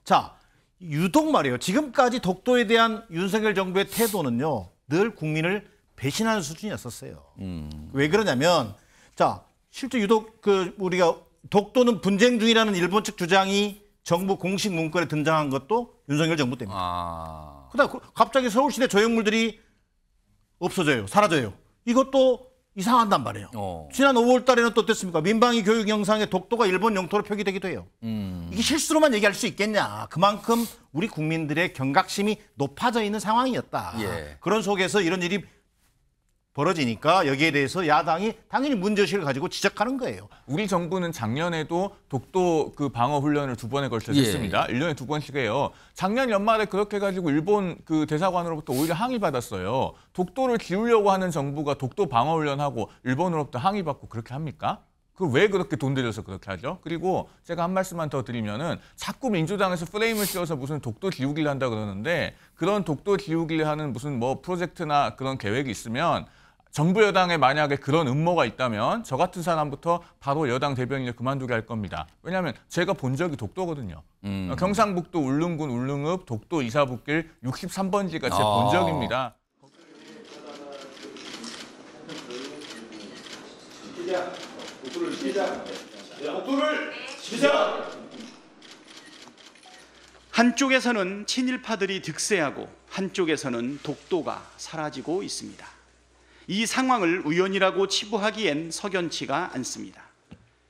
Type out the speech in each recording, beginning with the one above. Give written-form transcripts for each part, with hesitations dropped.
자, 유독 말이에요. 지금까지 독도에 대한 윤석열 정부의 태도는요. 늘 국민을 배신하는 수준이었었어요. 왜 그러냐면 자, 실제 유독 우리가 독도는 분쟁 중이라는 일본 측 주장이 정부 공식 문건에 등장한 것도 윤석열 정부 때문입니다. 그다음 갑자기 서울시내 조형물들이 없어져요. 사라져요. 이것도 이상한단 말이에요. 지난 5월 달에는 또 어땠습니까? 민방위 교육 영상에 독도가 일본 영토로 표기되기도 해요. 이게 실수로만 얘기할 수 있겠냐. 그만큼 우리 국민들의 경각심이 높아져 있는 상황이었다. 예. 그런 속에서 이런 일이 벌어지니까 여기에 대해서 야당이 당연히 문제의식을 가지고 지적하는 거예요. 우리 정부는 작년에도 독도 그 방어 훈련을 2번에 걸쳐서 했습니다. 1년에 2번씩 해요. 작년 연말에 그렇게 해가지고 일본 그 대사관으로부터 오히려 항의받았어요. 독도를 지우려고 하는 정부가 독도 방어 훈련하고 일본으로부터 항의받고 그렇게 합니까? 왜 그렇게 돈 들여서 그렇게 하죠? 그리고 제가 한 말씀만 더 드리면은 자꾸 민주당에서 프레임을 씌워서 무슨 독도 지우기를 한다 그러는데 그런 독도 지우기를 하는 무슨 뭐 프로젝트나 그런 계획이 있으면 정부 여당에 만약에 그런 음모가 있다면 저 같은 사람부터 바로 여당 대변인을 그만두게 할 겁니다. 왜냐하면 제가 본 적이 독도거든요. 경상북도 울릉군 울릉읍 독도 이사북길 63번지가 제 본 적입니다. 한쪽에서는 친일파들이 득세하고 한쪽에서는 독도가 사라지고 있습니다. 이 상황을 우연이라고 치부하기엔 석연치가 않습니다.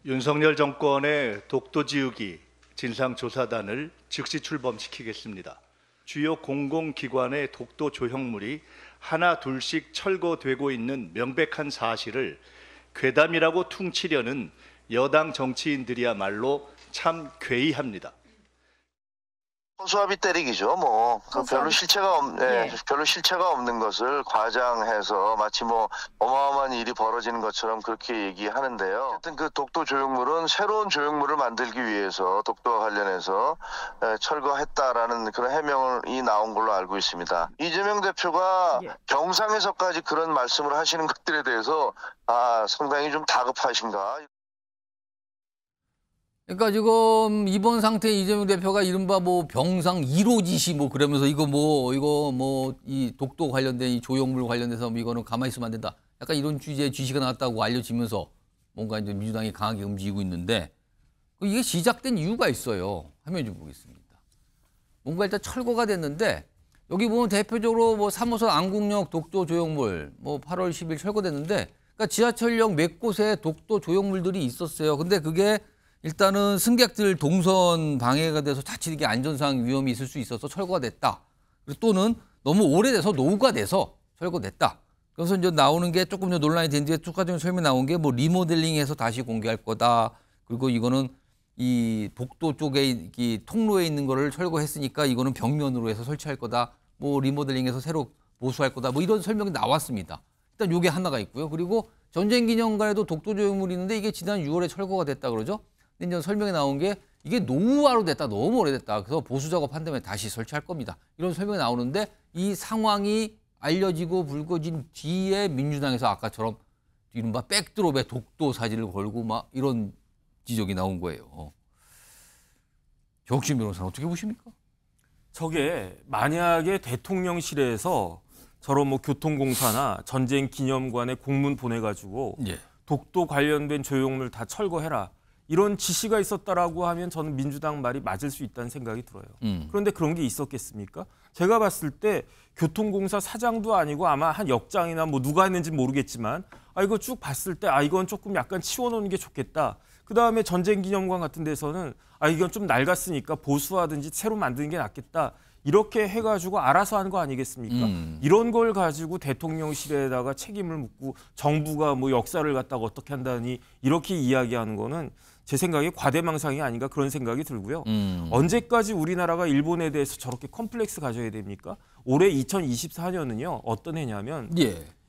윤석열 정권의 독도 지우기 진상조사단을 즉시 출범시키겠습니다. 주요 공공기관의 독도 조형물이 하나 둘씩 철거되고 있는 명백한 사실을 괴담이라고 퉁치려는 여당 정치인들이야말로 참 괴이합니다. 허수아비 때리기죠. 별로 실체가 없는 것을 과장해서 마치 어마어마한 일이 벌어지는 것처럼 그렇게 얘기하는데요. 어쨌든 그 독도 조형물은 새로운 조형물을 만들기 위해서 독도와 관련해서 철거했다라는 그런 해명이 나온 걸로 알고 있습니다. 이재명 대표가 경상에서까지 그런 말씀을 하시는 것들에 대해서 상당히 좀 다급하신가. 그러니까 지금 이번 상태에 이재명 대표가 이른바 병상 1호 지시 그러면서 이 독도 관련된 이 조형물 관련돼서 이거는 가만히 있으면 안 된다. 약간 이런 취지의 지시가 나왔다고 알려지면서 뭔가 이제 민주당이 강하게 움직이고 있는데 이게 시작된 이유가 있어요. 화면 좀 보겠습니다. 뭔가 일단 철거가 됐는데 여기 보면 대표적으로 3호선 안국역 독도 조형물 8월 10일 철거됐는데 그러니까 지하철역 몇 곳에 독도 조형물들이 있었어요. 근데 그게 일단은 승객들 동선 방해가 돼서 자칫 이게 안전상 위험이 있을 수 있어서 철거가 됐다. 또는 너무 오래돼서 노후가 돼서 철거됐다. 그래서 이제 나오는 게 조금 논란이 된 뒤에 추가적인 설명이 나온 게 리모델링해서 다시 공개할 거다. 그리고 이거는 이 독도 쪽에 이 통로에 있는 거를 철거했으니까 이거는 벽면으로 해서 설치할 거다. 리모델링해서 새로 보수할 거다. 이런 설명이 나왔습니다. 일단 요게 하나가 있고요. 그리고 전쟁기념관에도 독도 조형물이 있는데 이게 지난 6월에 철거가 됐다 그러죠. 근데 이제 설명에 나온 게 이게 노후화로 됐다. 너무 오래됐다. 그래서 보수 작업한 다음에 다시 설치할 겁니다. 이런 설명이 나오는데 이 상황이 알려지고 불거진 뒤에 민주당에서 아까처럼 이른바 백드롭에 독도 사진을 걸고 이런 지적이 나온 거예요. 정신 변호사는 어떻게 보십니까? 저게 만약에 대통령실에서 저런 교통공사나 전쟁기념관에 공문 보내가지고 독도 관련된 조형물 다 철거해라. 이런 지시가 있었다라고 하면 저는 민주당 말이 맞을 수 있다는 생각이 들어요. 그런데 그런 게 있었겠습니까? 제가 봤을 때 교통공사 사장도 아니고 아마 한 역장이나 누가 했는지 모르겠지만 이거 쭉 봤을 때 이건 조금 약간 치워놓는 게 좋겠다. 그다음에 전쟁기념관 같은 데서는 이건 좀 낡았으니까 보수하든지 새로 만드는 게 낫겠다. 이렇게 해가지고 알아서 하는 거 아니겠습니까? 이런 걸 가지고 대통령실에다가 책임을 묻고 정부가 역사를 갖다가 어떻게 한다니 이렇게 이야기하는 거는 제 생각에 과대망상이 아닌가 그런 생각이 들고요. 언제까지 우리나라가 일본에 대해서 저렇게 컴플렉스 가져야 됩니까? 올해 2024년은요. 어떤 해냐면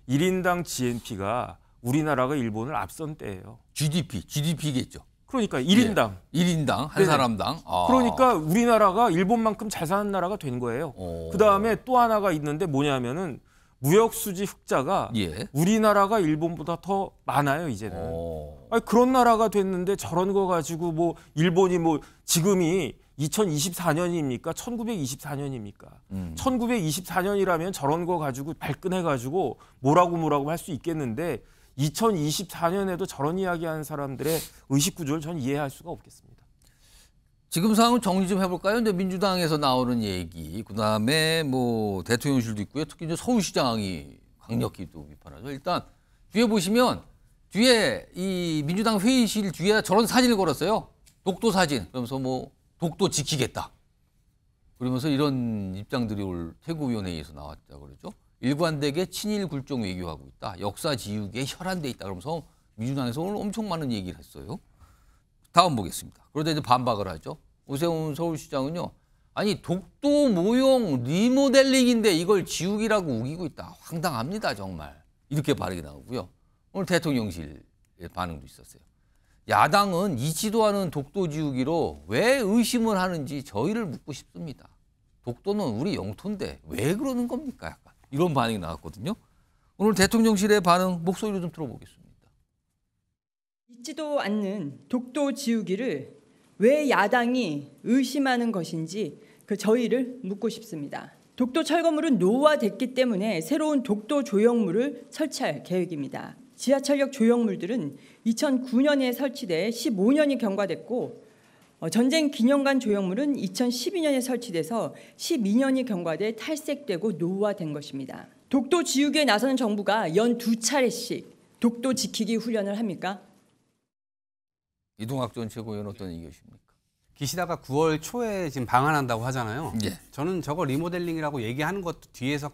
1인당 GNP가 우리나라가 일본을 앞선 때예요. GDP겠죠. 그러니까 1인당. 1인당, 한 사람당. 그러니까 우리나라가 일본만큼 잘 사는 나라가 된 거예요. 그다음에 또 하나가 있는데 뭐냐면은 무역수지 흑자가 우리나라가 일본보다 더 많아요, 이제는. 그런 나라가 됐는데 저런 거 가지고 일본이 지금이 2024년입니까? 1924년입니까? 1924년이라면 저런 거 가지고 발끈해가지고 뭐라고 할 수 있겠는데 2024년에도 저런 이야기하는 사람들의 의식구조를 전 이해할 수가 없겠습니다. 지금 상황을 정리 좀 해볼까요? 이제 민주당에서 나오는 얘기, 그다음에 뭐 대통령실도 있고요. 특히 이제 서울시장이 강력히 또 비판하죠. 일단 뒤에 보시면 뒤에 이 민주당 회의실 뒤에 저런 사진을 걸었어요. 독도 사진. 그러면서 뭐 독도 지키겠다. 그러면서 이런 입장들이 올 최고위원회에서 나왔다 그러죠. 일관되게 친일 굴종 외교하고 있다. 역사 지우개에 혈안돼 있다. 그러면서 민주당에서 오늘 엄청 많은 얘기를 했어요. 다음 보겠습니다. 그러다 이제 반박을 하죠. 오세훈 서울시장은요. 아니 독도 모형 리모델링인데 이걸 지우기라고 우기고 있다. 황당합니다 정말. 이렇게 발언이 나오고요. 오늘 대통령실의 반응도 있었어요. 야당은 이지도 않은 독도 지우기로 왜 의심을 하는지 저희를 묻고 싶습니다. 독도는 우리 영토인데 왜 그러는 겁니까? 약간 이런 반응이 나왔거든요. 오늘 대통령실의 반응 목소리를 좀 들어보겠습니다. 있지도 않는 독도 지우기를 왜 야당이 의심하는 것인지 저희를 묻고 싶습니다. 독도 철거물은 노후화됐기 때문에 새로운 독도 조형물을 설치할 계획입니다. 지하철역 조형물들은 2009년에 설치돼 15년이 경과됐고 전쟁 기념관 조형물은 2012년에 설치돼서 12년이 경과돼 탈색되고 노후화된 것입니다. 독도 지우기에 나서는 정부가 연 2차례씩 독도 지키기 훈련을 합니까? 이동학 전 최고위원 어떤 의견이십니까? 기시다가 9월 초에 지금 방한한다고 하잖아요. 예. 저는 저거 리모델링이라고 얘기하는 것도 뒤에서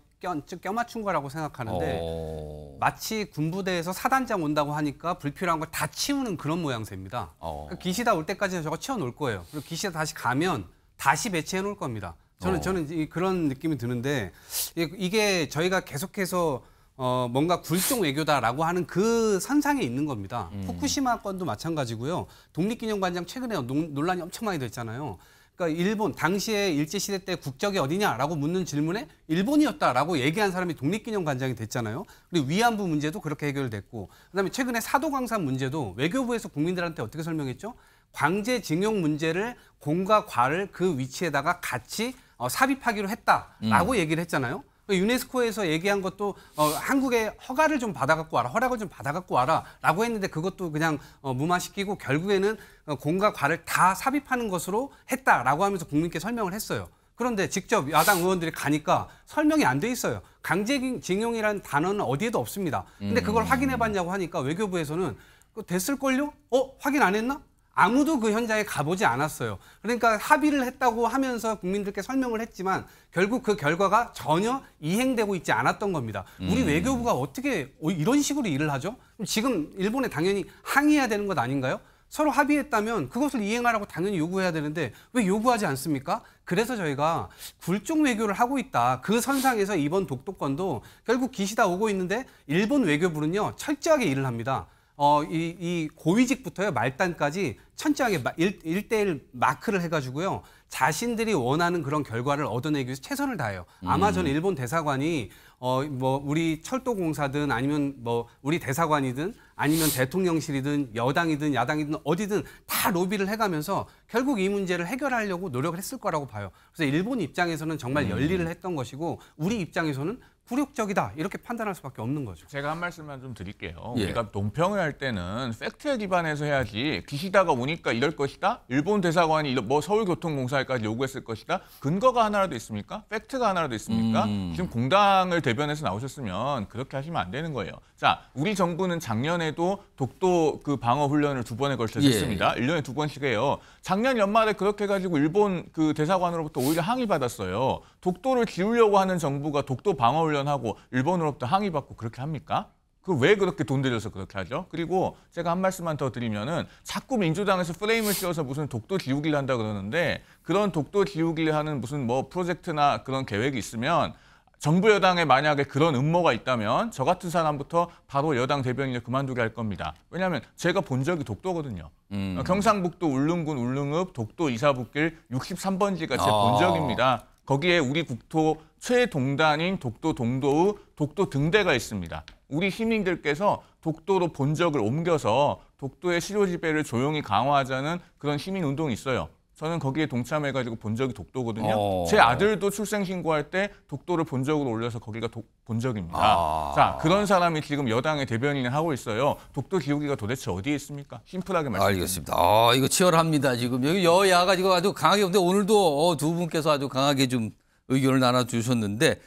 껴맞춘 거라고 생각하는데 마치 군부대에서 사단장 온다고 하니까 불필요한 걸 다 치우는 그런 모양새입니다. 그러니까 기시다 올 때까지는 저거 치워놓을 거예요. 그리고 기시다 다시 가면 다시 배치해 놓을 겁니다. 저는 그런 느낌이 드는데 이게 저희가 계속해서 뭔가 굴종 외교다라고 하는 그 선상에 있는 겁니다. 후쿠시마 건도 마찬가지고요. 독립기념관장 최근에 논란이 엄청 많이 됐잖아요. 그러니까 일본 당시에 일제시대 때 국적이 어디냐라고 묻는 질문에 일본이었다라고 얘기한 사람이 독립기념관장이 됐잖아요. 그리고 위안부 문제도 그렇게 해결됐고 그다음에 최근에 사도광산 문제도 외교부에서 국민들한테 어떻게 설명했죠? 광제징용 문제를 공과 과를 그 위치에다가 같이 삽입하기로 했다라고 얘기를 했잖아요. 유네스코에서 얘기한 것도 한국에 허가를 좀 받아갖고 와라, 허락을 좀 받아갖고 와라라고 했는데 그것도 그냥 무마시키고 결국에는 공과 과를 다 삽입하는 것으로 했다라고 하면서 국민께 설명을 했어요. 그런데 직접 야당 의원들이 가니까 설명이 안 돼 있어요. 강제징용이라는 단어는 어디에도 없습니다. 근데 그걸 확인해봤냐고 하니까 외교부에서는 됐을걸요? 확인 안 했나? 아무도 그 현장에 가보지 않았어요. 그러니까 합의를 했다고 하면서 국민들께 설명을 했지만 결국 그 결과가 전혀 이행되고 있지 않았던 겁니다. 우리 외교부가 어떻게 이런 식으로 일을 하죠? 지금 일본에 당연히 항의해야 되는 것 아닌가요? 서로 합의했다면 그것을 이행하라고 당연히 요구해야 되는데 왜 요구하지 않습니까? 그래서 저희가 굴종 외교를 하고 있다. 그 선상에서 이번 독도권도 결국 기시다 오고 있는데 일본 외교부는요 철저하게 일을 합니다. 이 고위직부터요 말단까지 천천하게 1대1 마크를 해가지고요 자신들이 원하는 그런 결과를 얻어내기 위해서 최선을 다해요. 아마 저는 일본 대사관이 뭐 우리 철도공사든 아니면 뭐 우리 대사관이든 아니면 대통령실이든 여당이든 야당이든 어디든 다 로비를 해가면서 결국 이 문제를 해결하려고 노력을 했을 거라고 봐요. 그래서 일본 입장에서는 정말 열일을 했던 것이고 우리 입장에서는 굴욕적이다 이렇게 판단할 수밖에 없는 거죠. 제가 한 말씀만 좀 드릴게요. 예. 우리가 논평을 할 때는 팩트에 기반해서 해야지 기시다가 오니까 이럴 것이다. 일본 대사관이 뭐 서울교통공사에까지 요구했을 것이다. 근거가 하나라도 있습니까? 팩트가 하나라도 있습니까? 지금 공당을 대변해서 나오셨으면 그렇게 하시면 안 되는 거예요. 자, 우리 정부는 작년에도 독도 그 방어 훈련을 2번에 걸쳐서 했습니다. 1년에 2번씩 해요. 작년 연말에 그렇게 해가지고 일본 그 대사관으로부터 오히려 항의 받았어요. 독도를 지우려고 하는 정부가 독도 방어 훈련하고 일본으로부터 항의 받고 그렇게 합니까? 그 왜 그렇게 돈 들여서 그렇게 하죠? 그리고 제가 한 말씀만 더 드리면은 자꾸 민주당에서 프레임을 씌워서 무슨 독도 지우기를 한다 그러는데 그런 독도 지우기를 하는 무슨 뭐 프로젝트나 그런 계획이 있으면 정부 여당에 만약에 그런 음모가 있다면 저 같은 사람부터 바로 여당 대변인을 그만두게 할 겁니다. 왜냐하면 제가 본 적이 독도거든요. 경상북도 울릉군 울릉읍 독도 이사북길 63번지가 제 본 적입니다. 거기에 우리 국토 최동단인 독도 동도의 독도 등대가 있습니다. 우리 시민들께서 독도로 본적을 옮겨서 독도의 실효 지배를 조용히 강화하자는 그런 시민운동이 있어요. 저는 거기에 동참해가지고 본 적이 독도거든요. 제 아들도 출생신고할 때 독도를 본적으로 올려서 거기가 본적입니다. 자, 그런 사람이 지금 여당의 대변인을 하고 있어요. 독도 지우기가 도대체 어디에 있습니까? 심플하게 말씀드립니다. 알겠습니다. 이거 치열합니다. 지금 여기 여야가 지금 아주 강하게, 근데 오늘도 두 분께서 아주 강하게 좀 의견을 나눠주셨는데